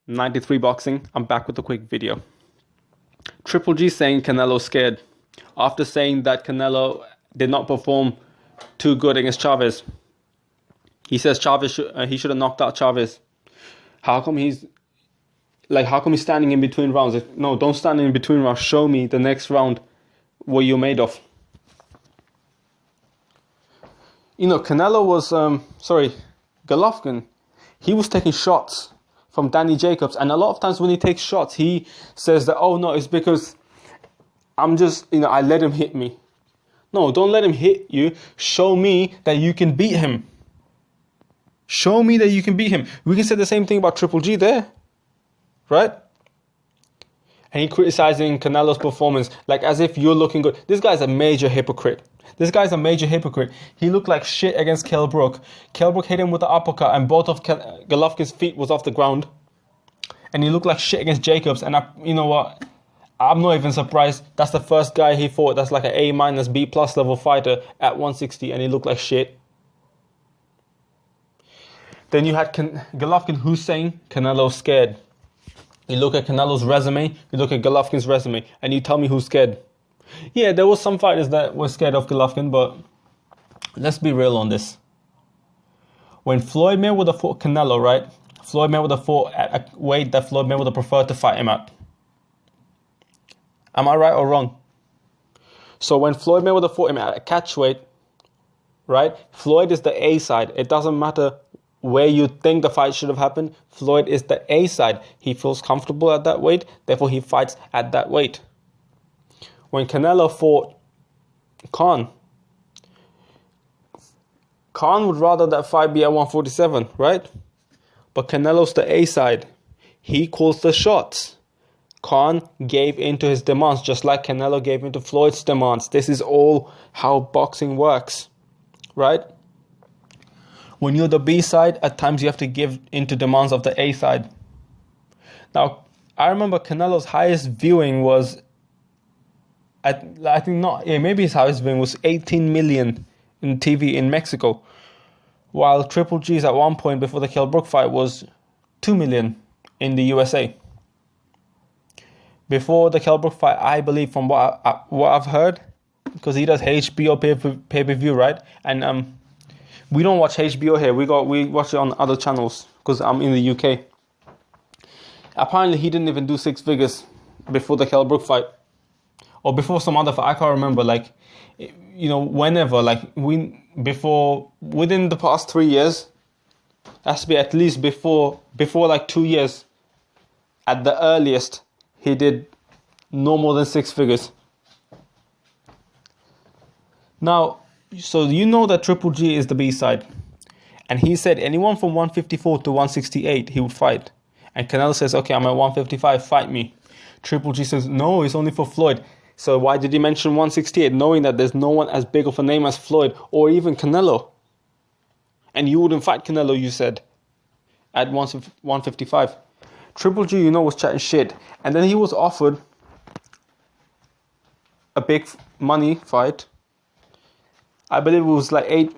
93 Boxing. I'm back with a quick video. Triple G saying Canelo's scared after saying that Canelo did not perform too good against Chavez. He says he should have knocked out Chavez. How come he's standing in between rounds? No, don't stand in between rounds. Show me the next round what you're made of. You know, Canelo was Golovkin. He was taking shots from Danny Jacobs, and a lot of times when he takes shots, he says that, oh no, it's because I let him hit me. No, don't let him hit you. Show me that you can beat him. Show me that you can beat him. We can say the same thing about Triple G there, right? And he criticizing Canelo's performance like as if you're looking good. This guy's a major hypocrite. He looked like shit against Kell Brook. Kell Brook hit him with the uppercut and both of Golovkin's feet was off the ground. And he looked like shit against Jacobs. And you know what? I'm not even surprised. That's the first guy he fought that's like an A-, B+ level fighter at 160 and he looked like shit. Then you had Golovkin who's saying Canelo's scared. You look at Canelo's resume, you look at Golovkin's resume, and you tell me who's scared. Yeah, there was some fighters that were scared of Golovkin, but let's be real on this. When Floyd Mayweather fought Canelo, right? Floyd Mayweather fought at a weight that Floyd Mayweather preferred to fight him at. Am I right or wrong? So when Floyd Mayweather fought him at a catch weight, right? Floyd is the A side. It doesn't matter where you think the fight should have happened. Floyd is the A side. He feels comfortable at that weight, therefore he fights at that weight. When Canelo fought Khan would rather that fight be at 147, right? But Canelo's the A side. He calls the shots. Khan gave into his demands just like Canelo gave into Floyd's demands. This is all how boxing works, right? When you're the B side, at times you have to give into demands of the A side. Now, I remember Canelo's highest viewing was, maybe his highest viewing was 18 million in TV in Mexico. While Triple G's at one point before the Kell Brook fight was 2 million in the USA. Before the Kell Brook fight, I believe from what I've heard, because he does HBO pay-per-view, right? And we don't watch HBO here. We watch it on other channels because I'm in the UK. Apparently, he didn't even do 6 figures before the Kell Brook fight, or before some other fight. I can't remember. Whenever, within the past 3 years, has to be at least before 2 years, at the earliest, he did no more than 6 figures. Now, so you know that Triple G is the B side. And he said anyone from 154 to 168 he would fight. And Canelo says, okay, I'm at 155, fight me. Triple G says, no, it's only for Floyd. So why did he mention 168, knowing that there's no one as big of a name as Floyd or even Canelo? And you wouldn't fight Canelo, you said, at 155. Triple G, was chatting shit. And then he was offered a big money fight. I believe it was like 8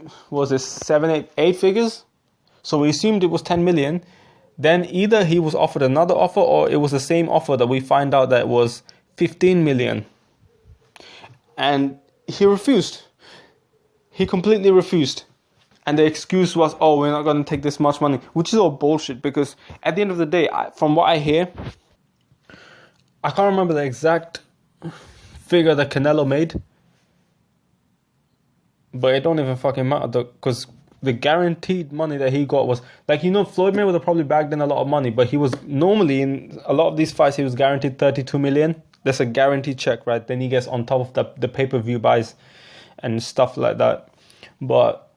figures? So we assumed it was 10 million. Then either he was offered another offer or it was the same offer that we find out that was 15 million. And he refused. He completely refused. And the excuse was, oh, we're not going to take this much money, which is all bullshit because at the end of the day, from what I hear, I can't remember the exact figure that Canelo made, but it don't even fucking matter because the guaranteed money that he got was, Floyd Mayweather probably bagged in a lot of money, but he was normally in a lot of these fights, he was guaranteed 32 million. That's a guaranteed check, right? Then he gets on top of the pay-per-view buys and stuff like that. But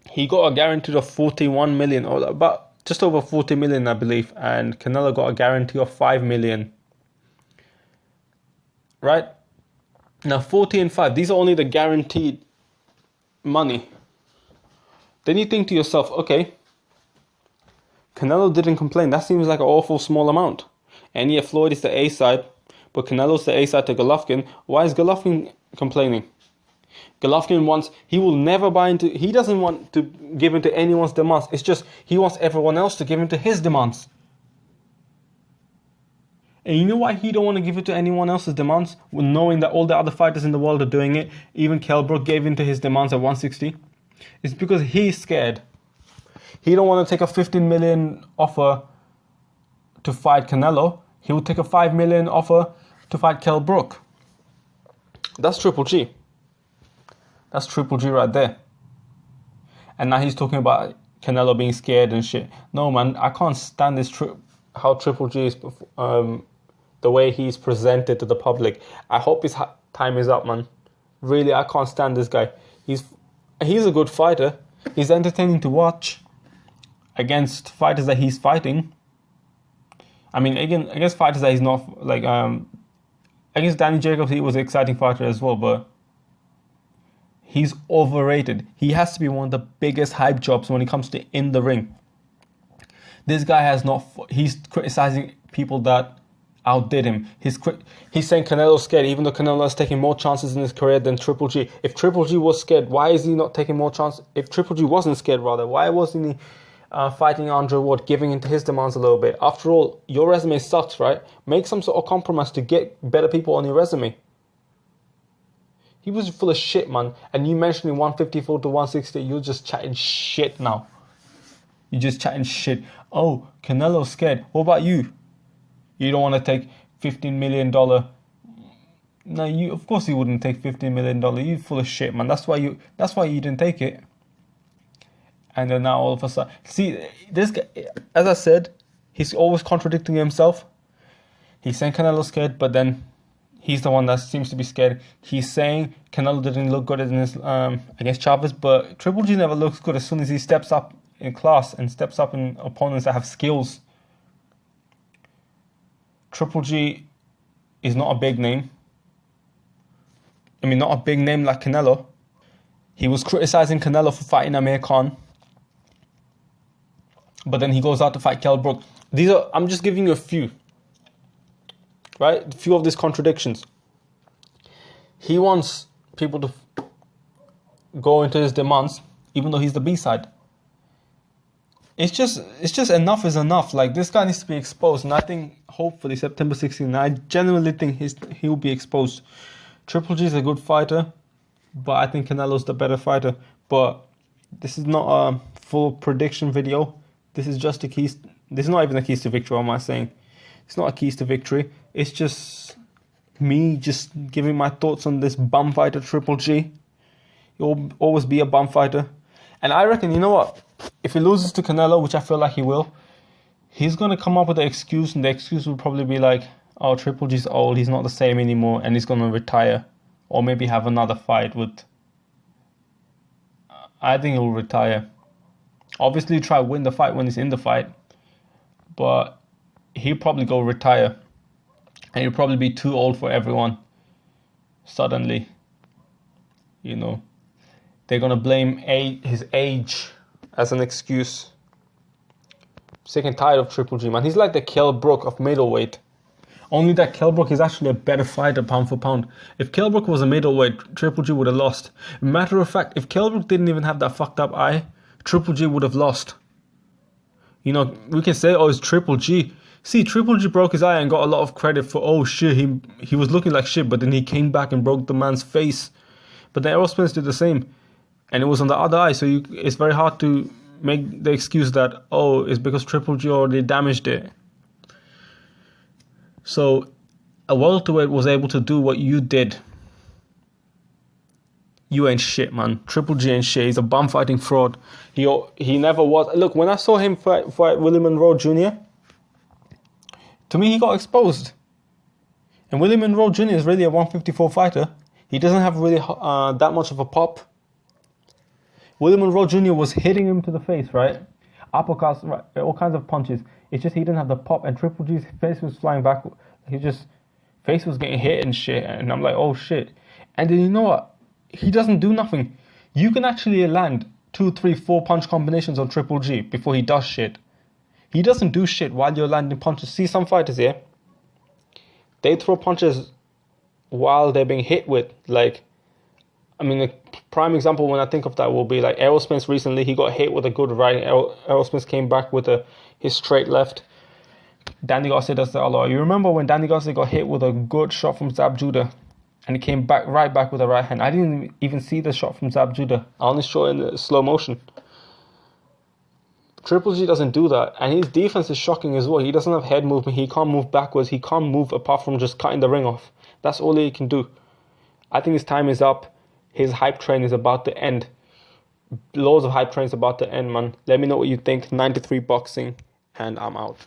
he got a guarantee of 41 million, or about just over 40 million, I believe. And Canelo got a guarantee of 5 million. Right? Now, 40 and 5, these are only the guaranteed money. Then you think to yourself, okay, Canelo didn't complain. That seems like an awful small amount. And yeah, Floyd is the A side, but Canelo's the A side to Golovkin. Why is Golovkin complaining? Golovkin he doesn't want to give in to anyone's demands. It's just he wants everyone else to give in to his demands. And you know why he don't want to give it to anyone else's demands, knowing that all the other fighters in the world are doing it? Even Kell Brook gave in to his demands at 160. It's because he's scared. He don't want to take a 15 million offer to fight Canelo. He would take a 5 million offer to fight Kell Brook. That's Triple G. That's Triple G right there. And now he's talking about Canelo being scared and shit. No, man, I can't stand this. How Triple G is, the way he's presented to the public. I hope his time is up, man. Really, I can't stand this guy. He's a good fighter. He's entertaining to watch against fighters that he's fighting. I mean, against fighters that he's not, like, against Danny Jacobs, he was an exciting fighter as well, but he's overrated. He has to be one of the biggest hype jobs when it comes to in the ring. This guy he's criticizing people that outdid him. He's saying Canelo's scared, even though Canelo is taking more chances in his career than Triple G. If Triple G was scared, why is he not taking more chances? If Triple G wasn't scared, rather, why wasn't he fighting Andre Ward, giving into his demands a little bit? After all, your resume sucks, right? Make some sort of compromise to get better people on your resume. He was full of shit, man. And you mentioning 154 to 160, you're just chatting shit now. You're just chatting shit. Oh, Canelo's scared. What about you? You don't want to take $15 million. No, of course you wouldn't take $15 million. You full of shit, man. That's why you didn't take it. And then now all of a sudden, see, this guy, as I said, he's always contradicting himself. He's saying Canelo's scared, but then he's the one that seems to be scared. He's saying Canelo didn't look good in his, against Chavez, but Triple G never looks good as soon as he steps up in class and steps up in opponents that have skills. Triple G is not a big name. I mean, not a big name like Canelo. He was criticizing Canelo for fighting Amir Khan. But then he goes out to fight Kell Brook. I'm just giving you a few. Right? A few of these contradictions. He wants people to go into his demands, even though he's the B-side. It's just enough is enough. Like, this guy needs to be exposed. And I think, hopefully, September 16th, I genuinely think he'll be exposed. Triple G is a good fighter, but I think Canelo's the better fighter. But this is not a full prediction video. This is just a keys. This is not even a keys to victory, what am I saying? It's not a keys to victory. It's just me just giving my thoughts on this bum fighter, Triple G. He'll always be a bum fighter. And I reckon, you know what? If he loses to Canelo, which I feel like he will, he's going to come up with an excuse, and the excuse will probably be like, oh, Triple G's old, he's not the same anymore, and he's going to retire. Or maybe have another fight with... I think he'll retire. Obviously, try to win the fight when he's in the fight. But he'll probably go retire. And he'll probably be too old for everyone. Suddenly. You know. They're going to blame his age as an excuse. Sick and tired of Triple G, man. He's like the Kell Brook of middleweight. Only that Kell Brook is actually a better fighter pound for pound. If Kell Brook was a middleweight, Triple G would have lost. Matter of fact, if Kell Brook didn't even have that fucked up eye, Triple G would have lost. You know, we can say, oh, it's Triple G. See, Triple G broke his eye and got a lot of credit for, oh shit, he was looking like shit, but then he came back and broke the man's face. But then Errol Spence did the same. And it was on the other eye, so it's very hard to make the excuse that, oh, it's because Triple G already damaged it. So, a welterweight was able to do what you did. You ain't shit, man. Triple G ain't shit. He's a bum fighting fraud. He never was. Look, when I saw him fight Willie Monroe Jr., to me, he got exposed. And Willie Monroe Jr. is really a 154 fighter. He doesn't have really that much of a pop. Willie Monroe Jr. was hitting him to the face, right? Uppercuts, right? All kinds of punches. It's just he didn't have the pop, and Triple G's face was flying back. Face was getting hit and shit. And I'm like, oh shit. And then you know what? He doesn't do nothing. You can actually land 2, 3, 4 punch combinations on Triple G before he does shit. He doesn't do shit while you're landing punches. See some fighters here, they throw punches while they're being hit with. Like, I mean, a prime example when I think of that will be like Errol Spence recently. He got hit with a good right. Errol Spence came back with his straight left. Danny Garcia does that a lot. You remember when Danny Garcia got hit with a good shot from Zab Judah, and he came right back with a right hand. I didn't even see the shot from Zab Judah. I only saw it in slow motion. Triple G doesn't do that, and his defense is shocking as well. He doesn't have head movement. He can't move backwards. He can't move apart from just cutting the ring off. That's all he can do. I think his time is up. His hype train is about to end. Loads of hype trains about to end, man. Let me know what you think. 93 Boxing, and I'm out.